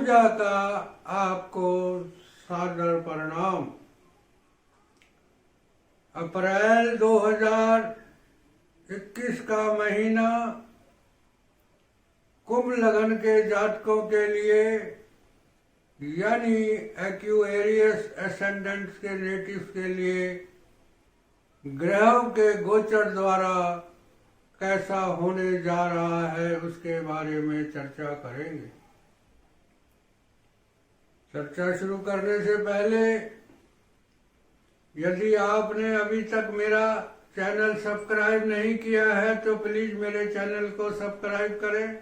पूजा का आपको सादर प्रणाम। अप्रैल 2021 का महीना कुंभ लगन के जातकों के लिए यानी एक्वेरियस एसेंडेंट्स के नेटिव्स के लिए ग्रहों के गोचर द्वारा कैसा होने जा रहा है उसके बारे में चर्चा करेंगे। चर्चा शुरू करने से पहले यदि आपने अभी तक मेरा चैनल सब्सक्राइब नहीं किया है तो प्लीज मेरे चैनल को सब्सक्राइब करें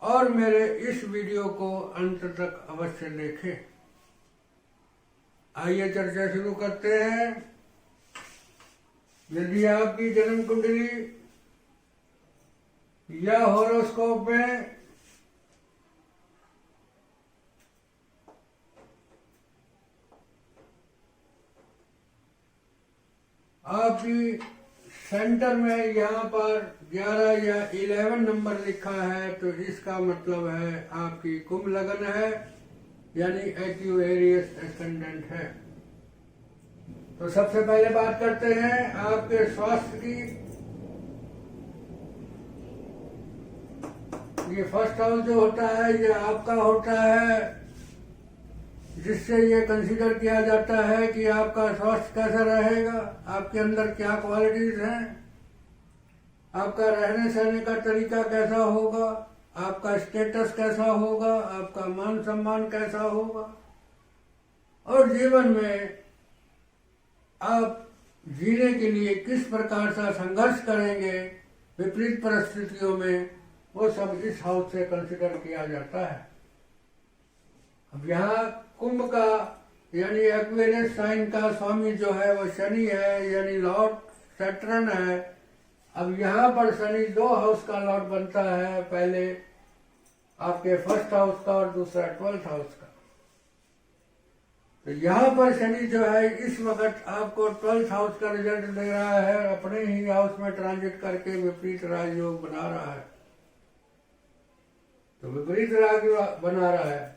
और मेरे इस वीडियो को अंत तक अवश्य देखें। आइए चर्चा शुरू करते हैं। यदि आपकी जन्म कुंडली या हॉरोस्कोप में आपकी सेंटर में यहाँ पर 11 या 11 नंबर लिखा है तो इसका मतलब है आपकी कुंभ लगन है यानी एक्वेरियस एसेंडेंट है। तो सबसे पहले बात करते हैं आपके स्वास्थ्य की। ये फर्स्ट हाउस जो होता है ये आपका होता है, जिससे ये कंसीडर किया जाता है कि आपका स्वास्थ्य कैसा रहेगा, आपके अंदर क्या क्वालिटीज हैं, आपका रहने सहने का तरीका कैसा होगा, आपका स्टेटस कैसा होगा, आपका मान सम्मान कैसा होगा और जीवन में आप जीने के लिए किस प्रकार का संघर्ष करेंगे विपरीत परिस्थितियों में, वो सब इस हाउस से कंसीडर किया जाता है। अब यहाँ कुंभ का यानी एक्वेरियस साइन का स्वामी जो है वो शनि है यानी लॉर्ड सैटर्न है। अब यहाँ पर शनि 2 हाउस का लॉर्ड बनता है, पहले आपके फर्स्ट हाउस का और दूसरा 12th हाउस का। तो यहाँ पर शनि जो है इस वक्त आपको 12th हाउस का रिजल्ट दे रहा है, अपने ही हाउस में ट्रांजिट करके विपरीत राजयोग बना रहा है। तो विपरीत राजयोग बना रहा है।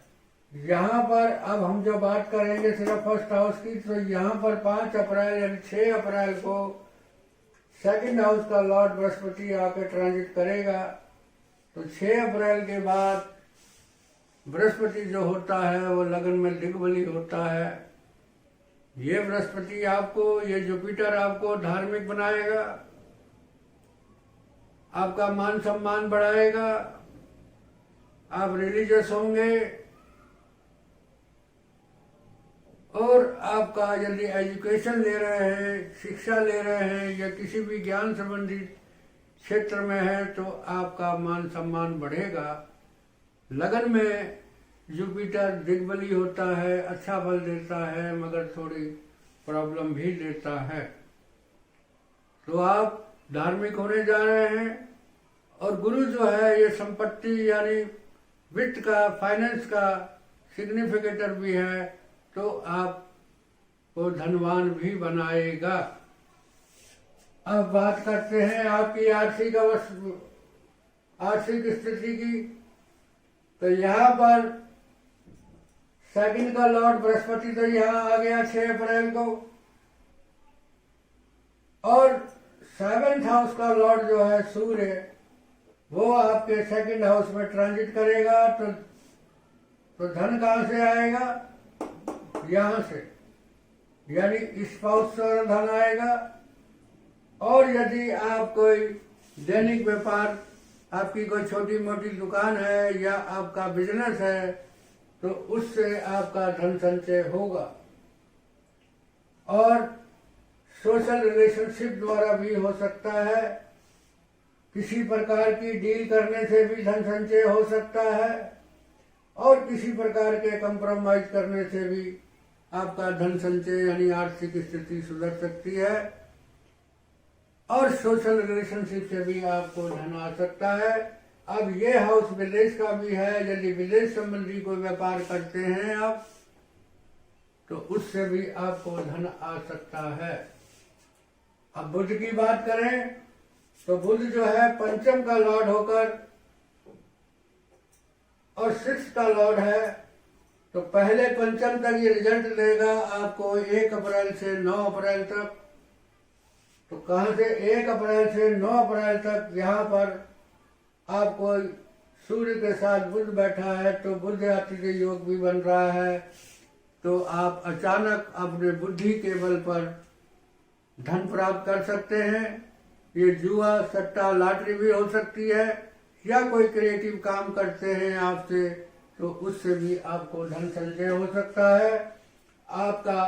यहाँ पर अब हम जो बात करेंगे सिर्फ फर्स्ट हाउस की, तो यहाँ पर 5 अप्रैल यानी 6 अप्रैल को सेकंड हाउस का लॉर्ड बृहस्पति आकर ट्रांजिट करेगा। तो 6 अप्रैल के बाद बृहस्पति जो होता है वो लगन में दिग्बली होता है। ये बृहस्पति आपको, ये जुपिटर आपको धार्मिक बनाएगा, आपका मान सम्मान बढ़ाएगा, आप रिलीजियस होंगे और आपका यदि एजुकेशन ले रहे हैं, शिक्षा ले रहे हैं या किसी भी ज्ञान संबंधित क्षेत्र में है तो आपका मान सम्मान बढ़ेगा। लगन में जुपिटर दिग्बली होता है, अच्छा फल देता है मगर थोड़ी प्रॉब्लम भी देता है। तो आप धार्मिक होने जा रहे हैं। और गुरु जो है ये संपत्ति यानी वित्त का, फाइनेंस का सिग्निफिकेटर भी है, तो आपको धनवान भी बनाएगा। अब बात करते हैं आपकी आर्थिक स्थिति की। तो यहाँ पर सेकंड का लॉर्ड बृहस्पति तो यहाँ आ गया 6 अप्रैल को, और 7th हाउस का लॉर्ड जो है सूर्य वो आपके सेकंड हाउस में ट्रांजिट करेगा। तो धन कहाँ से आएगा? यहाँ से, यानी स्पाउस से धन आएगा। और यदि आप कोई दैनिक व्यापार, आपकी कोई छोटी मोटी दुकान है या आपका बिजनेस है तो उससे आपका धन संचय होगा। और सोशल रिलेशनशिप द्वारा भी हो सकता है, किसी प्रकार की डील करने से भी धन संचय हो सकता है और किसी प्रकार के कंप्रोमाइज करने से भी आपका धन संचय यानी आर्थिक स्थिति सुधर सकती है। और सोशल रिलेशनशिप से भी आपको धन आ सकता है। अब ये हाउस विदेश का भी है, यदि विदेश संबंधी कोई व्यापार करते हैं आप तो उससे भी आपको धन आ सकता है। अब बुध की बात करें तो बुध जो है पंचम का लॉर्ड होकर और 6 का लॉर्ड है, तो पहले पंचम तक ये रिजल्ट देगा आपको 1 अप्रैल से 9 अप्रैल तक। तो कहां से 1 अप्रैल से 9 अप्रैल तक यहाँ पर आपको सूर्य के साथ बुध बैठा है, तो बुध आदित्य योग भी बन रहा है। तो आप अचानक अपने बुद्धि के बल पर धन प्राप्त कर सकते हैं। ये जुआ, सट्टा, लॉटरी भी हो सकती है, या कोई क्रिएटिव काम करते हैं आपसे, तो उससे भी आपको धन संचय हो सकता है। आपका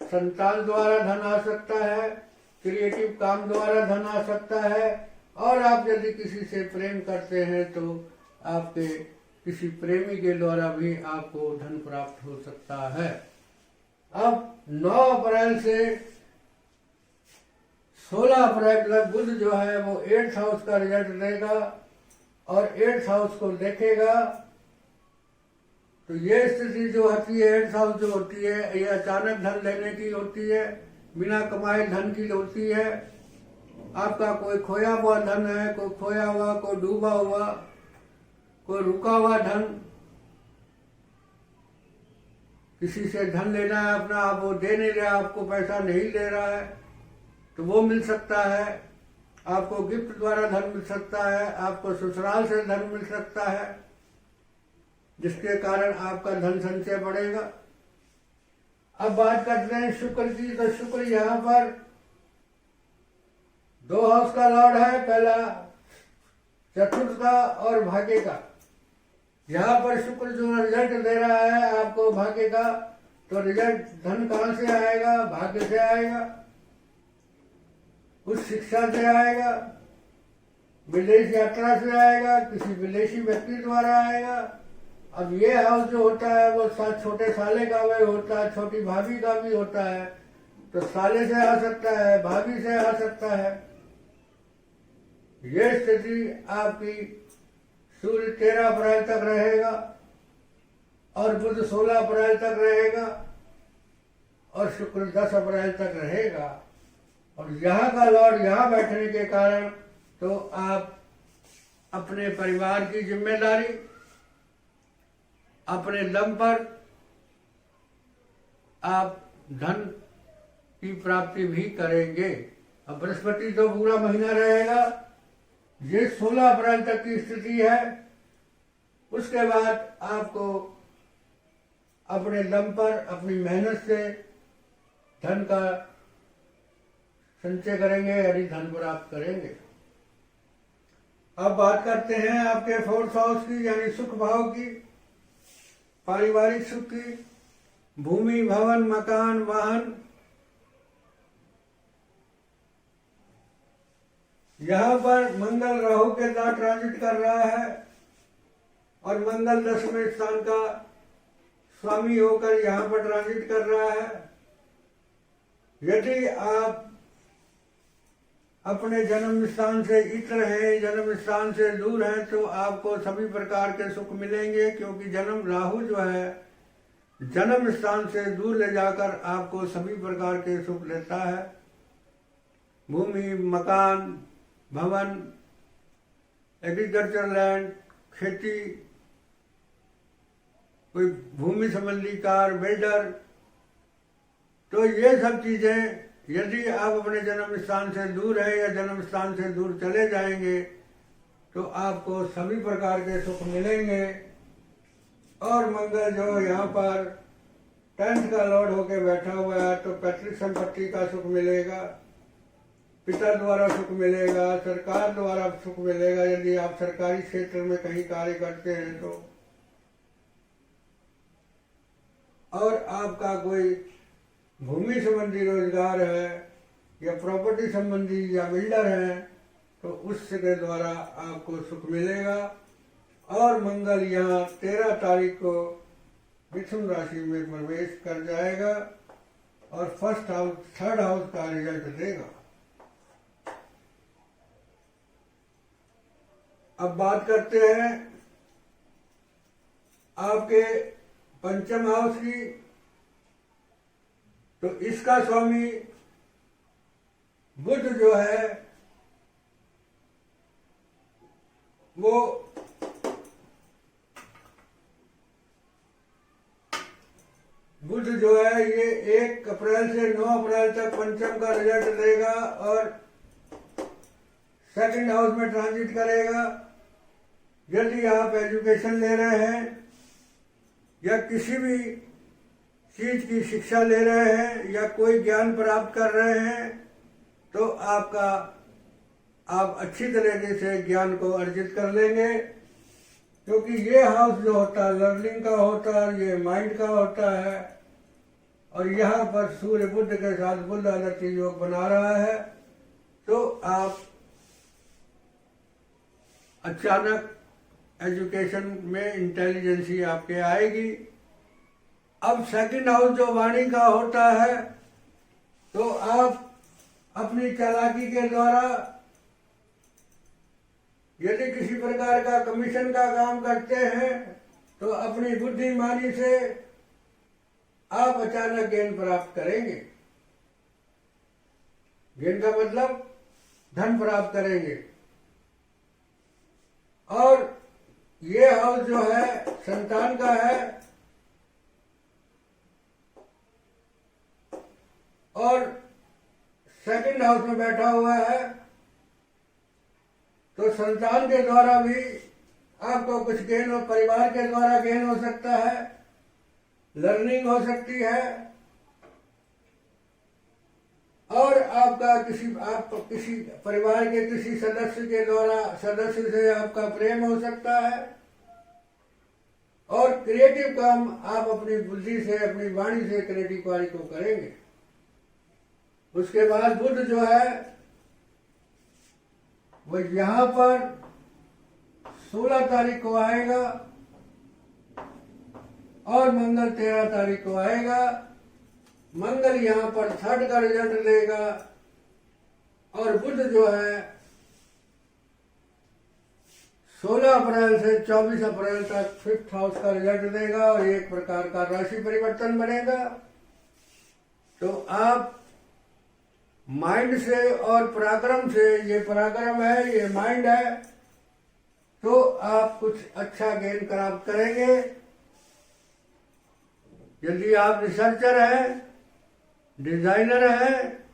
संतान द्वारा धन आ सकता है, क्रिएटिव काम द्वारा धन आ सकता है, और आप यदि किसी से प्रेम करते हैं तो आपके किसी प्रेमी के द्वारा भी आपको धन प्राप्त हो सकता है। अब 9 अप्रैल से 16 अप्रैल तक बुध जो है वो 8th हाउस का रिजल्ट देगा और 8th हाउस को देखेगा। तो ये स्थिति जो होती है, 8th हाउस जो होती है, ये अचानक धन लेने की होती है, बिना कमाए धन की होती है। आपका कोई खोया हुआ धन है, कोई खोया हुआ, कोई डूबा हुआ, कोई रुका हुआ धन, किसी से धन लेना है अपना, आप वो दे नहीं रहा, आपको पैसा नहीं दे रहा है, तो वो मिल सकता है। आपको गिफ्ट द्वारा धन मिल सकता है, आपको ससुराल से धन मिल सकता है, जिसके कारण आपका धन संचय बढ़ेगा। अब बात करते हैं शुक्र की। तो शुक्र यहाँ पर 2 हाउस का लॉर्ड है, पहला चतुर्थ का और भाग्य का। यहाँ पर शुक्र जो रिजल्ट दे रहा है आपको भाग्य का, तो रिजल्ट धन कहाँ से आएगा? भाग्य से आएगा, कुछ शिक्षा से आएगा, विदेश यात्रा से आएगा, किसी विदेशी व्यक्ति द्वारा आएगा। अब ये हाउस जो होता है वो छोटे साले का भी होता है, छोटी भाभी का भी होता है, तो साले से आ सकता है, भाभी से आ सकता है। ये स्थिति आपकी सूर्य 13 अप्रैल तक रहेगा और बुध 16 अप्रैल तक रहेगा और शुक्र 10 अप्रैल तक रहेगा। और यहाँ का लॉर्ड यहाँ बैठने के कारण तो आप अपने परिवार की जिम्मेदारी अपने दम पर आप धन की प्राप्ति भी करेंगे। अब बृहस्पति तो पूरा महीना रहेगा, ये 16 अप्रैल तक की स्थिति है। उसके बाद आपको अपने दम पर अपनी मेहनत से धन का संचय करेंगे, यानी धन प्राप्त करेंगे। अब बात करते हैं आपके 4th हाउस की, यानी सुख भाव की, पारिवारिक सुख की, भूमि, भवन, मकान, वाहन। यहाँ पर मंगल राहु के साथ ट्रांजिट कर रहा है और मंगल 10वें स्थान का स्वामी होकर यहाँ पर ट्रांजिट कर रहा है। यदि आप अपने जन्म स्थान से इतर हैं, जन्म स्थान से दूर हैं, तो आपको सभी प्रकार के सुख मिलेंगे, क्योंकि जन्म राहु जो है जन्म स्थान से दूर ले जाकर आपको सभी प्रकार के सुख देता है। भूमि, मकान, भवन, एग्रीकल्चर लैंड, खेती, कोई भूमि संबंधी कार्य, बिल्डर, तो ये सब चीजें यदि आप अपने जन्म स्थान से दूर है या जन्म स्थान से दूर चले जाएंगे तो आपको सभी प्रकार के सुख मिलेंगे। और मंगल जो यहाँ पर 10th का लॉर्ड होके बैठा हुआ है, तो पैतृक संपत्ति का सुख मिलेगा, पिता द्वारा सुख मिलेगा, सरकार द्वारा सुख मिलेगा, यदि आप सरकारी क्षेत्र में कहीं कार्य करते हैं तो। और आपका कोई भूमि संबंधी रोजगार है या प्रॉपर्टी संबंधी या बिल्डर है, तो उसके द्वारा आपको सुख मिलेगा। और मंगल यहाँ 13 तारीख को मिथुन राशि में प्रवेश कर जाएगा और 1st हाउस 3rd हाउस का रिजल्ट देगा। अब बात करते हैं आपके 5th हाउस की। तो इसका स्वामी बुध जो है वो बुध जो है ये 1 अप्रैल से 9 अप्रैल तक पंचम का रिजल्ट देगा और सेकंड हाउस में ट्रांजिट करेगा। यदि आप एजुकेशन ले रहे हैं या किसी भी चीज की शिक्षा ले रहे हैं या कोई ज्ञान प्राप्त कर रहे हैं तो आप अच्छी तरीके से ज्ञान को अर्जित कर लेंगे, क्योंकि ये हाउस जो होता है लर्निंग का होता है, ये माइंड का होता है। और यहाँ पर सूर्य बुध के साथ बुध आदित्य योग बना रहा है, तो आप अचानक एजुकेशन में इंटेलिजेंसी आपके आएगी। अब सेकंड हाउस जो वाणी का होता है, तो आप अपनी चालाकी के द्वारा यदि किसी प्रकार का कमीशन का काम करते हैं तो अपनी बुद्धिमानी से आप अचानक गेन प्राप्त करेंगे। गेन का मतलब धन प्राप्त करेंगे। और ये हाउस जो है संतान का है और सेकंड हाउस में बैठा हुआ है, तो संतान के द्वारा भी आपको कुछ गेन और परिवार के द्वारा गेन हो सकता है, लर्निंग हो सकती है और आपका किसी परिवार के किसी सदस्य से आपका प्रेम हो सकता है। और क्रिएटिव काम आप अपनी बुद्धि से अपनी वाणी से क्रिएटिव कार्य को करेंगे। उसके बाद बुध जो है वो यहाँ पर 16 तारीख को आएगा और मंगल 13 तारीख को आएगा। मंगल यहाँ पर 3rd का रिजल्ट देगा और बुध जो है 16 अप्रैल से 24 अप्रैल तक 5th हाउस का रिजल्ट देगा और एक प्रकार का राशि परिवर्तन बनेगा। तो आप माइंड से और पराक्रम से, ये पराक्रम है ये माइंड है, तो आप कुछ अच्छा गेन प्राप्त करेंगे। यदि आप रिसर्चर हैं, डिजाइनर हैं,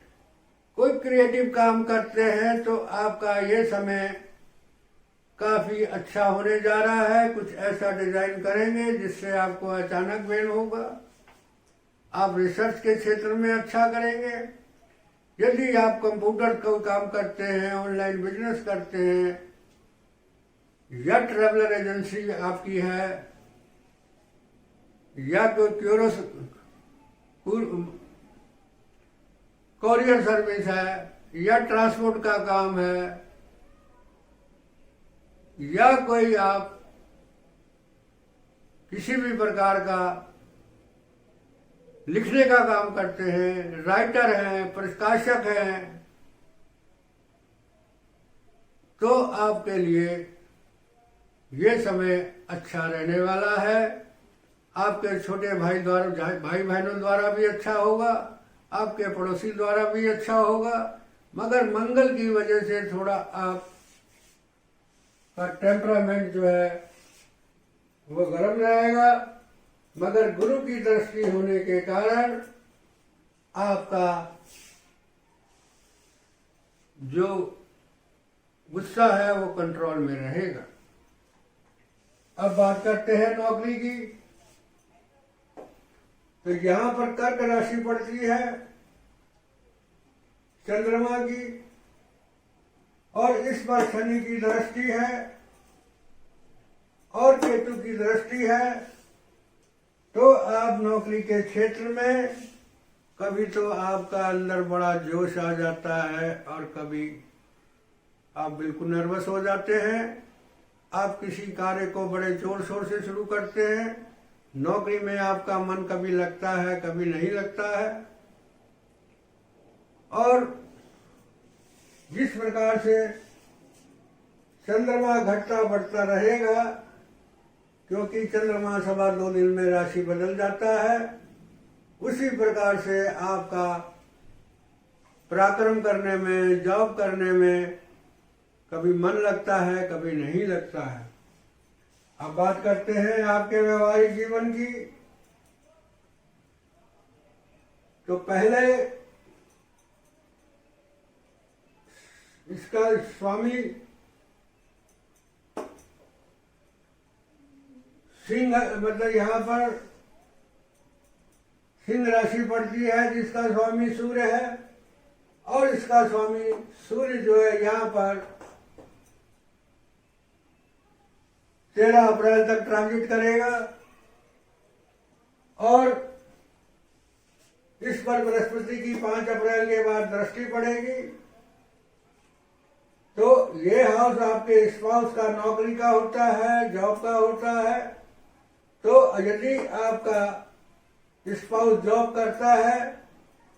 कोई क्रिएटिव काम करते हैं तो आपका ये समय काफी अच्छा होने जा रहा है। कुछ ऐसा डिजाइन करेंगे जिससे आपको अचानक गेन होगा। आप रिसर्च के क्षेत्र में अच्छा करेंगे। यदि आप कंप्यूटर का काम करते हैं, ऑनलाइन बिजनेस करते हैं या ट्रैवलर एजेंसी आपकी है या कोई कोरियर सर्विस है या ट्रांसपोर्ट का काम है या कोई आप किसी भी प्रकार का लिखने का काम करते हैं, राइटर हैं, प्रकाशक हैं, तो आपके लिए ये समय अच्छा रहने वाला है। आपके छोटे भाई बहनों द्वारा भी अच्छा होगा, आपके पड़ोसी द्वारा भी अच्छा होगा, मगर मंगल की वजह से थोड़ा आपका टेम्परामेंट जो है वो गर्म रहेगा। मगर गुरु की दृष्टि होने के कारण आपका जो गुस्सा है वो कंट्रोल में रहेगा। अब बात करते हैं नौकरी की। तो यहां पर कर्क राशि पड़ती है चंद्रमा की और इस पर शनि की दृष्टि है और केतु की दृष्टि है। तो आप नौकरी के क्षेत्र में कभी तो आपका अंदर बड़ा जोश आ जाता है और कभी आप बिल्कुल नर्वस हो जाते हैं। आप किसी कार्य को बड़े जोर शोर से शुरू करते हैं। नौकरी में आपका मन कभी लगता है कभी नहीं लगता है। और जिस प्रकार से चंद्रमा घटता बढ़ता रहेगा, क्योंकि चंद्रमा 2.25 दिन में राशि बदल जाता है, उसी प्रकार से आपका पराक्रम करने में, जॉब करने में कभी मन लगता है कभी नहीं लगता है। अब बात करते हैं आपके व्यवहारिक जीवन की। तो पहले इसका स्वामी सिंह, मतलब यहाँ पर सिंह राशि पड़ती है जिसका स्वामी सूर्य है, और इसका स्वामी सूर्य जो है यहाँ पर 13 अप्रैल तक ट्रांजिट करेगा, और इस पर बृहस्पति की 5 अप्रैल के बाद दृष्टि पड़ेगी। तो ये हाउस आपके स्पाउस का नौकरी का होता है, जॉब का होता है। तो यदि आपका स्पाउस जॉब करता है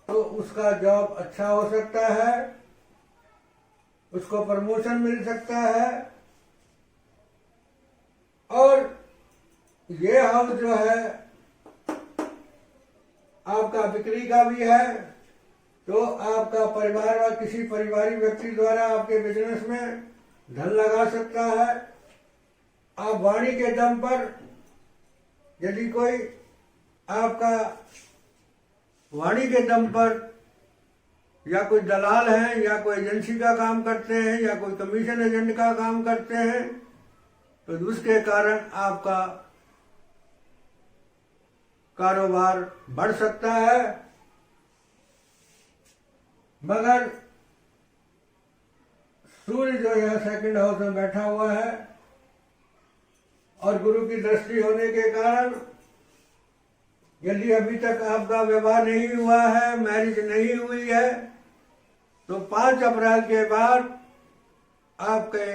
तो उसका जॉब अच्छा हो सकता है, उसको प्रमोशन मिल सकता है। और ये हाउस जो है आपका बिक्री का भी है, तो आपका परिवार और किसी पारिवारिक व्यक्ति द्वारा आपके बिजनेस में धन लगा सकता है। आप वाणी के दम पर, यदि कोई आपका वाणी के दम पर या कोई दलाल हैं या कोई एजेंसी का काम करते हैं या कोई कमीशन एजेंट का काम करते हैं, तो उसके कारण आपका कारोबार बढ़ सकता है। मगर सूर्य जो है सेकंड हाउस में बैठा हुआ है और गुरु की दृष्टि होने के कारण यदि अभी तक आपका विवाह नहीं हुआ है, मैरिज नहीं हुई है, तो 5 अप्रैल के बाद आपके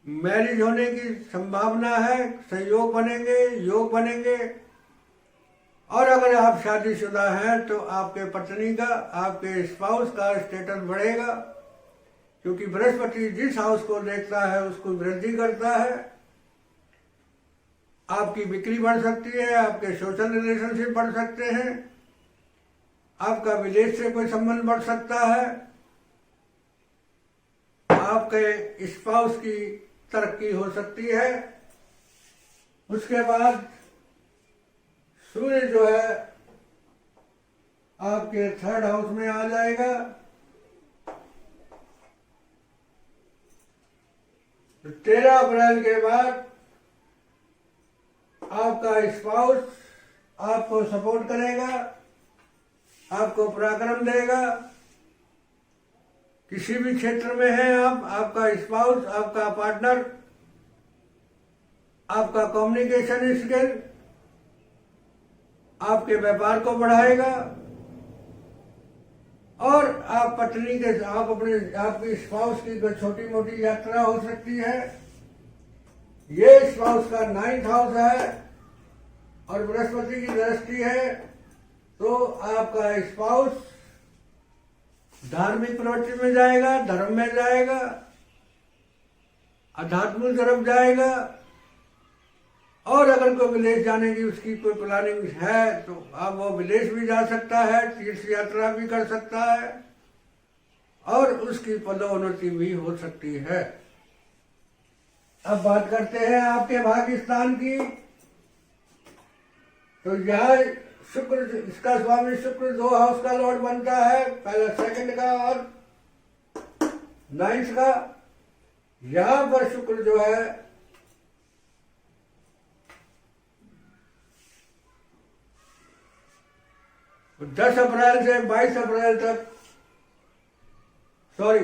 मैरिज होने की संभावना है, संयोग बनेंगे, योग बनेंगे। और अगर आप शादीशुदा हैं तो आपके पत्नी का, आपके स्पाउस का स्टेटस बढ़ेगा, क्योंकि बृहस्पति जिस हाउस को देखता है उसको वृद्धि करता है। आपकी बिक्री बढ़ सकती है, आपके सोशल रिलेशनशिप बढ़ सकते हैं, आपका विदेश से कोई संबंध बढ़ सकता है, आपके स्पाउस की तरक्की हो सकती है। उसके बाद सूर्य जो है आपके 3rd हाउस में आ जाएगा। तो 13 अप्रैल के बाद आपका स्पाउस आपको सपोर्ट करेगा, आपको पराक्रम देगा। किसी भी क्षेत्र में है आप, आपका स्पाउस, आपका पार्टनर, आपका कम्युनिकेशन स्किल आपके व्यापार को बढ़ाएगा। और आप पत्नी के, आप अपने, आपकी स्पाउस की कोई छोटी मोटी यात्रा हो सकती है। ये स्पाउस का 9th हाउस है और बृहस्पति की दृष्टि है, तो आपका स्पाउस धार्मिक प्रवृत्ति में जाएगा, धर्म में जाएगा, अध्यात्म तरफ जाएगा। और अगर कोई विदेश जाने की उसकी कोई प्लानिंग है तो अब वो विदेश भी जा सकता है, तीर्थ यात्रा भी कर सकता है, और उसकी पदोन्नति भी हो सकती है। अब बात करते हैं आपके भाग्यस्थान की। तो यह शुक्र, इसका स्वामी शुक्र 2 हाउस का लॉर्ड बनता है, पहला 2nd का और 9th का। यहां पर शुक्र जो है तो 10 अप्रैल से 22 अप्रैल तक, सॉरी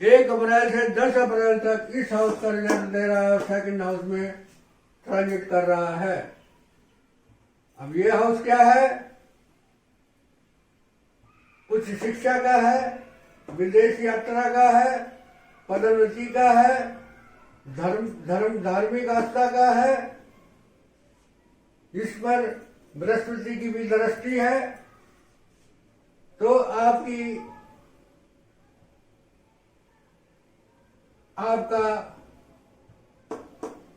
1 अप्रैल से 10 अप्रैल तक इस हाउस का रिजल्ट दे रहा है, 2nd हाउस में ट्रांजिट कर रहा है। अब ये हाउस क्या है? उच्च शिक्षा का है, विदेश यात्रा का है, पदोन्नति का है, धार्मिक आस्था का है। इस पर बृहस्पति की भी दृष्टि है, तो आपका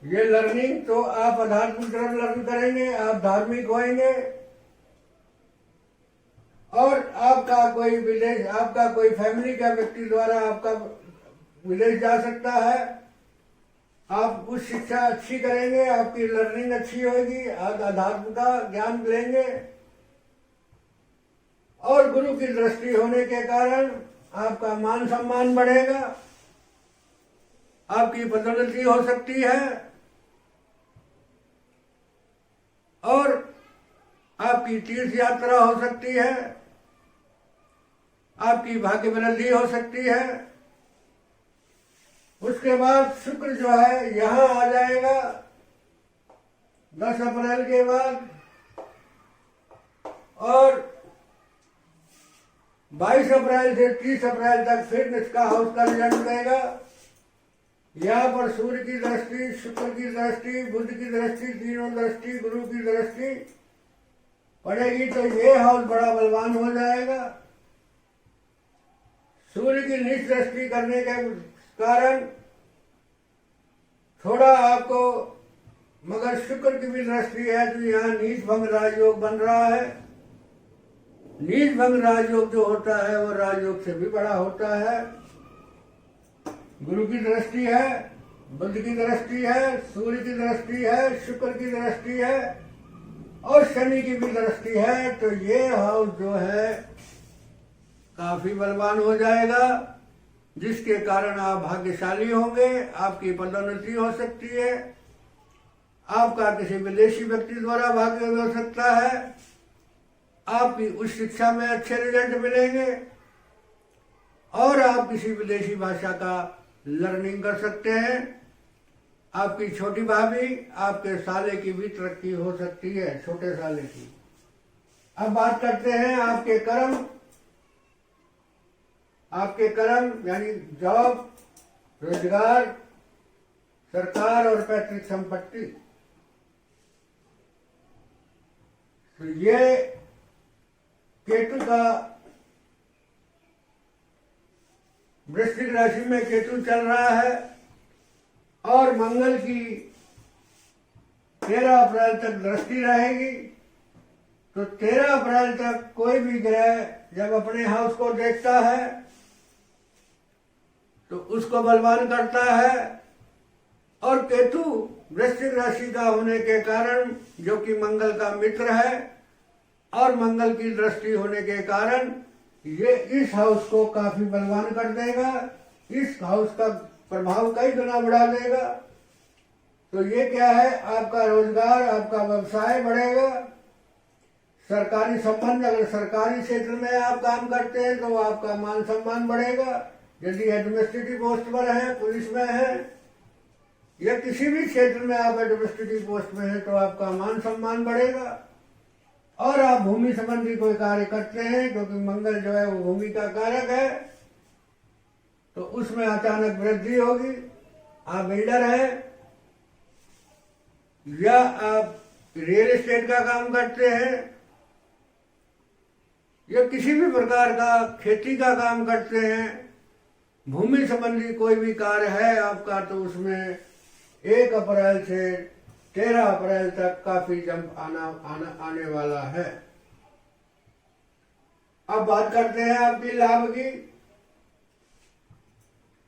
ये लर्निंग, तो आप आध्यात्मिक तरफ लर्न करेंगे, आप धार्मिक होएंगे। और आपका कोई विदेश, आपका कोई फैमिली का व्यक्ति द्वारा आपका विदेश जा सकता है। आप कुछ शिक्षा अच्छी करेंगे, आपकी लर्निंग अच्छी होगी, आप अध्यात्म का ज्ञान लेंगे। और गुरु की दृष्टि होने के कारण आपका मान सम्मान बढ़ेगा, आपकी पदोन्नति हो सकती है और आपकी तीर्थ यात्रा हो सकती है, आपकी भाग्य वृद्धि हो सकती है। उसके बाद शुक्र जो है यहां आ जाएगा 10 अप्रैल के बाद और 22 अप्रैल से 30 अप्रैल तक फिर इसका हाउस का रिजल्ट देगा। यहाँ पर सूर्य की दृष्टि, शुक्र की दृष्टि, बुध की दृष्टि, तीनों दृष्टि, गुरु की दृष्टि पड़ेगी तो ये हाउस बड़ा बलवान हो जाएगा। सूर्य की नीच दृष्टि करने के कारण थोड़ा आपको, मगर शुक्र की भी दृष्टि है तो यहाँ नीच भंग राजयोग बन रहा है। नीच भंग राजयोग जो होता है वो राजयोग से भी बड़ा होता है। गुरु की दृष्टि है, बुध की दृष्टि है, सूर्य की दृष्टि है, शुक्र की दृष्टि है और शनि की भी दृष्टि है तो ये हाउस जो है काफी बलवान हो जाएगा, जिसके कारण आप भाग्यशाली होंगे, आपकी पदोन्नति हो सकती है, आपका किसी विदेशी व्यक्ति द्वारा भाग्य हो सकता है, आपकी उच्च शिक्षा में अच्छे रिजल्ट मिलेंगे और आप किसी विदेशी भाषा का लर्निंग कर सकते हैं। आपकी छोटी भाभी, आपके साले की भी तरक्की हो सकती है, छोटे साले की। अब बात करते हैं आपके कर्म। आपके कर्म यानी जॉब, रोजगार, सरकार और पैतृक संपत्ति। तो ये केतु का, वृश्चिक राशि में केतु चल रहा है और मंगल की 13 अप्रैल तक दृष्टि रहेगी। तो 13 अप्रैल तक कोई भी ग्रह जब अपने हाउस को देखता है तो उसको बलवान करता है और केतु वृश्चिक राशि का होने के कारण, जो कि मंगल का मित्र है और मंगल की दृष्टि होने के कारण ये इस हाउस को काफी बलवान कर देगा, इस हाउस का प्रभाव कई गुना बढ़ा देगा। तो ये क्या है, आपका रोजगार, आपका व्यवसाय बढ़ेगा। सरकारी संबंध, अगर सरकारी क्षेत्र में आप काम करते हैं तो आपका मान सम्मान बढ़ेगा। यदि एडमिनिस्ट्रेटिव पोस्ट पर है, पुलिस में है या किसी भी क्षेत्र में आप एडमिनिस्ट्रेटिव पोस्ट में है तो आपका मान सम्मान बढ़ेगा। और आप भूमि संबंधी कोई कार्य करते हैं क्योंकि मंगल जो है वो भूमि का कारक है तो उसमें अचानक वृद्धि होगी। आप बिल्डर हैं या आप रियल एस्टेट का काम करते हैं या किसी भी प्रकार का खेती का काम करते हैं, भूमि संबंधी कोई भी कार्य है आपका तो उसमें 1 अप्रैल से 13 अप्रैल तक काफी जंप आने वाला है। अब बात करते हैं आपकी लाभ की।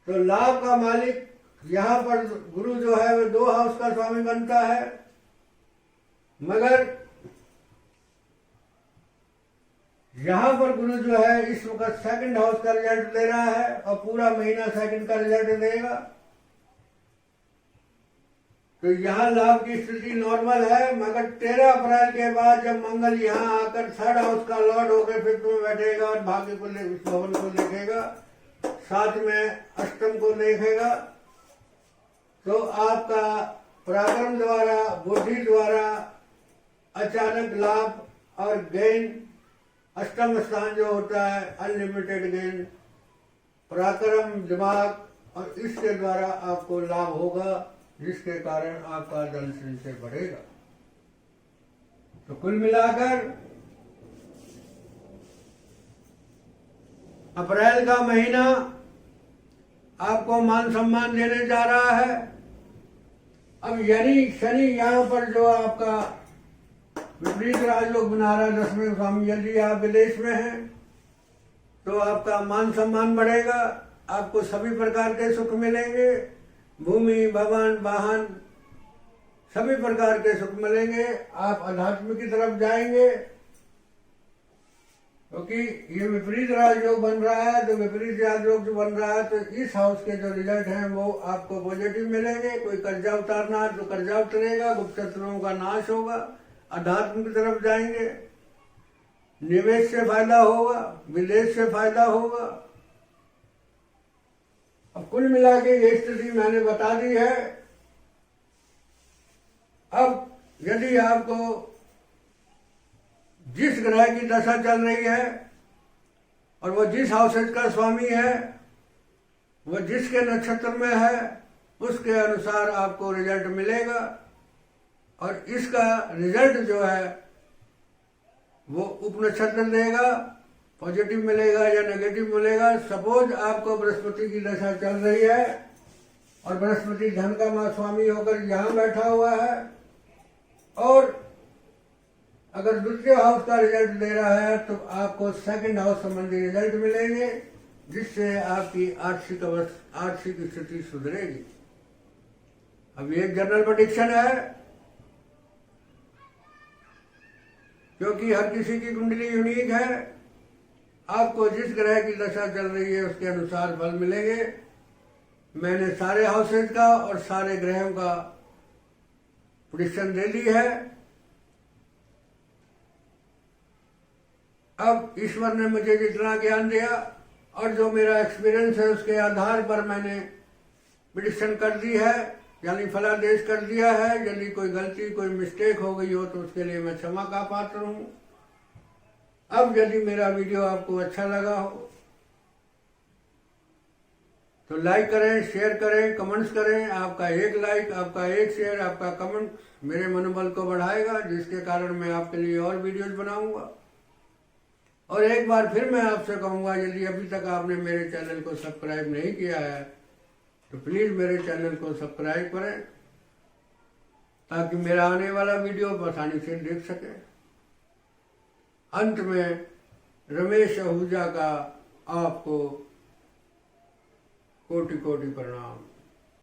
तो लाभ का मालिक यहाँ पर गुरु जो है वो 2 हाउस का स्वामी बनता है, मगर यहाँ पर गुरु जो है इस वक्त 2nd हाउस का रिजल्ट दे रहा है और पूरा महीना 2nd का रिजल्ट देगा। तो यहाँ लाभ की स्थिति नॉर्मल है, मगर 13 अप्रैल के बाद जब मंगल यहाँ आकर 3rd हाउस का लॉर्ड होकर 5th में बैठेगा और भाग्य को भवन को देखेगा, साथ में अष्टम को देखेगा, तो आपका पराक्रम द्वारा, बुद्धि द्वारा अचानक लाभ और गेन, अष्टम स्थान जो होता है अनलिमिटेड गेन, पराक्रम, दिमाग और इसके द्वारा आपको लाभ होगा, जिसके कारण आपका धन संचय बढ़ेगा। तो कुल मिलाकर अप्रैल का महीना आपको मान सम्मान देने जा रहा है। अब यानी शनि यहाँ पर जो आपका विपरीत राजयोग बना रहा है 10वें स्वामी, यदि आप विदेश में हैं तो आपका मान सम्मान बढ़ेगा, आपको सभी प्रकार के सुख मिलेंगे, भूमि, भवन, वाहन, सभी प्रकार के सुख मिलेंगे। आप अध्यात्म की तरफ जाएंगे क्योंकि ये विपरीत राजयोग बन रहा है, तो विपरीत राजयोग जो बन रहा है तो इस हाउस के जो रिजल्ट हैं वो आपको पॉजिटिव मिलेंगे। कोई कर्जा उतारना है तो कर्जा उतरेगा, गुप्त शत्रुओं का नाश होगा, अध्यात्म की तरफ जाएंगे, निवेश से फायदा होगा, विदेश से फायदा होगा। अब कुल मिला के ये स्थिति मैंने बता दी है। अब यदि आपको जिस ग्रह की दशा चल रही है और वो जिस हाउसेज का स्वामी है, वो जिसके नक्षत्र में है, उसके अनुसार आपको रिजल्ट मिलेगा। और इसका रिजल्ट जो है वो उपनक्षत्र देगा, पॉजिटिव मिलेगा या नेगेटिव मिलेगा। सपोज आपको बृहस्पति की दशा चल रही है और बृहस्पति धन का मां स्वामी होकर यहां बैठा हुआ है, और अगर द्वितीय हाउस का रिजल्ट दे रहा है तो आपको सेकंड हाउस संबंधी रिजल्ट मिलेंगे, जिससे आपकी आर्थिक स्थिति सुधरेगी। अब ये एक जनरल प्रेडिक्शन है, क्योंकि हर किसी की कुंडली यूनिक है। आपको जिस ग्रह की दशा चल रही है उसके अनुसार फल मिलेंगे। मैंने सारे हाउसेज का और सारे ग्रहों का प्रेडिक्शन दे दी है। अब ईश्वर ने मुझे जितना ज्ञान दिया और जो मेरा एक्सपीरियंस है उसके आधार पर मैंने प्रेडिक्शन कर दी है, यानी फलादेश कर दिया है। यदि कोई गलती, कोई मिस्टेक हो गई हो तो उसके लिए मैं क्षमा का पात्र हूं। अब यदि मेरा वीडियो आपको अच्छा लगा हो तो लाइक करें, शेयर करें, कमेंट्स करें। आपका एक लाइक, आपका एक शेयर, आपका कमेंट मेरे मनोबल को बढ़ाएगा, जिसके कारण मैं आपके लिए और वीडियोज बनाऊंगा। और एक बार फिर मैं आपसे कहूंगा, यदि अभी तक आपने मेरे चैनल को सब्सक्राइब नहीं किया है तो प्लीज मेरे चैनल को सब्सक्राइब करें, ताकि मेरा आने वाला वीडियो आसानी से देख सके। अंत में रमेश आहूजा का आपको कोटि कोटि प्रणाम।